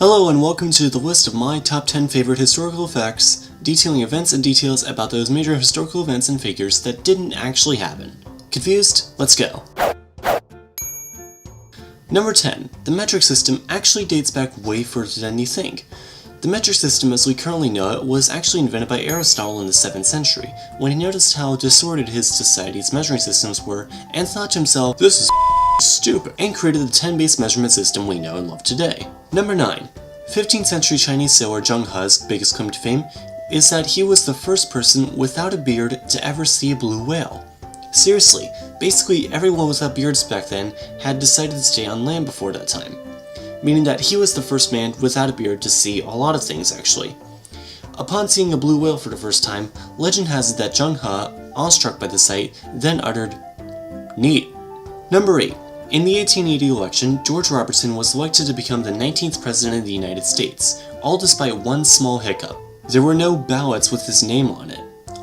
Hello and welcome to the list of my top 10 favorite historical facts, detailing events and details about those major historical events and figures that didn't actually happen. Confused? Let's go. Number 10. The metric system actually dates back way further than you think. The metric system as we currently know it was actually invented by Aristotle in the 7th century, when he noticed how disordered his society's measuring systems were and thought to himself, "This is stupid," and created the 10-base measurement system we know and love today. Number 9. 15th century Chinese sailor Zheng He's biggest claim to fame is that he was the first person without a beard to ever see a blue whale. Seriously, basically everyone without beards back then had decided to stay on land before that time, meaning that he was the first man without a beard to see a lot of things actually. Upon seeing a blue whale for the first time, legend has it that Zheng He, awestruck by the sight, then uttered, "Neat." Number 8. In the 1880 election, George Robertson was elected to become the 19th President of the United States, all despite one small hiccup. There were no ballots with his name on it.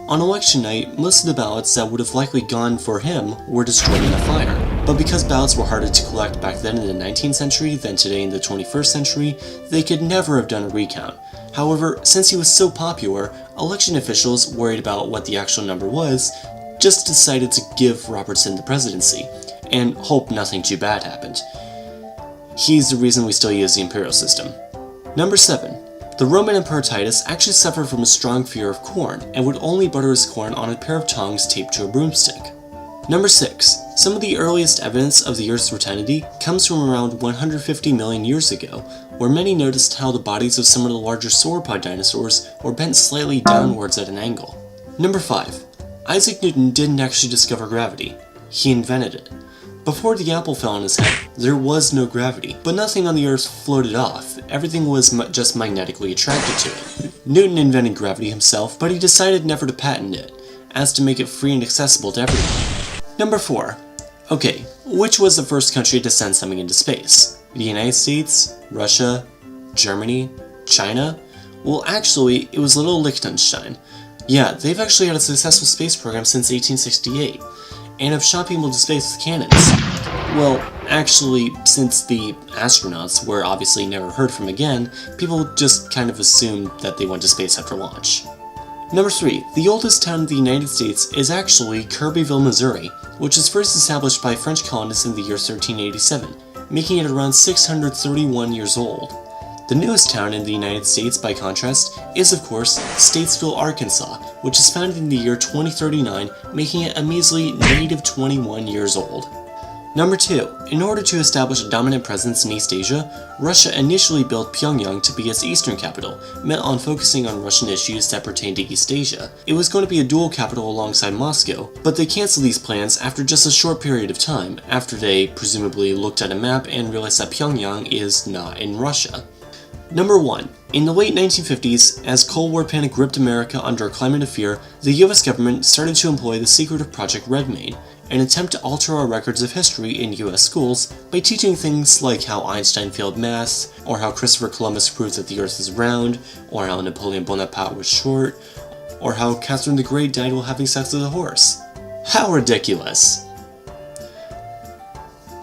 On election night, most of the ballots that would have likely gone for him were destroyed in a fire. But because ballots were harder to collect back then in the 19th century than today in the 21st century, they could never have done a recount. However, since he was so popular, election officials, worried about what the actual number was, just decided to give Robertson the presidency, and hope nothing too bad happened. He's the reason we still use the imperial system. Number 7. The Roman Emperor Titus actually suffered from a strong fear of corn, and would only butter his corn on a pair of tongs taped to a broomstick. Number 6. Some of the earliest evidence of the Earth's rotundity comes from around 150 million years ago, where many noticed how the bodies of some of the larger sauropod dinosaurs were bent slightly downwards at an angle. Number 5. Isaac Newton didn't actually discover gravity. He invented it. Before the apple fell on his head, there was no gravity, but nothing on the Earth floated off. Everything was just magnetically attracted to it. Newton invented gravity himself, but he decided never to patent it, as to make it free and accessible to everyone. Number 4. Okay, which was the first country to send something into space? The United States? Russia? Germany? China? Well, actually, it was little Liechtenstein. Yeah, they've actually had a successful space program since 1868. And have shot people into space with cannons. Well, actually, since the astronauts were obviously never heard from again, people just kind of assumed that they went to space after launch. Number 3. The oldest town in the United States is actually Kirbyville, Missouri, which was first established by French colonists in the year 1387, making it around 631 years old. The newest town in the United States, by contrast, is of course Statesville, Arkansas, which is founded in the year 2039, making it a measly native 21 years old. Number 2. In order to establish a dominant presence in East Asia, Russia initially built Pyongyang to be its eastern capital, meant on focusing on Russian issues that pertain to East Asia. It was going to be a dual capital alongside Moscow, but they canceled these plans after just a short period of time, after they presumably looked at a map and realized that Pyongyang is not in Russia. Number 1. In the late 1950s, as Cold War panic gripped America under a climate of fear, the US government started to employ the secretive Project Redmayne, an attempt to alter our records of history in US schools by teaching things like how Einstein failed math, or how Christopher Columbus proved that the Earth is round, or how Napoleon Bonaparte was short, or how Catherine the Great died while having sex with a horse. How ridiculous!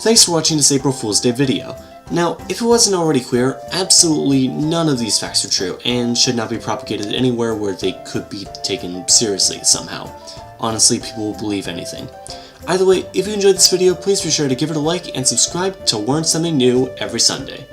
Thanks for watching this April Fool's Day video. Now, if it wasn't already clear, absolutely none of these facts are true, and should not be propagated anywhere where they could be taken seriously somehow. Honestly, people will believe anything. Either way, if you enjoyed this video, please be sure to give it a like and subscribe to learn something new every Sunday.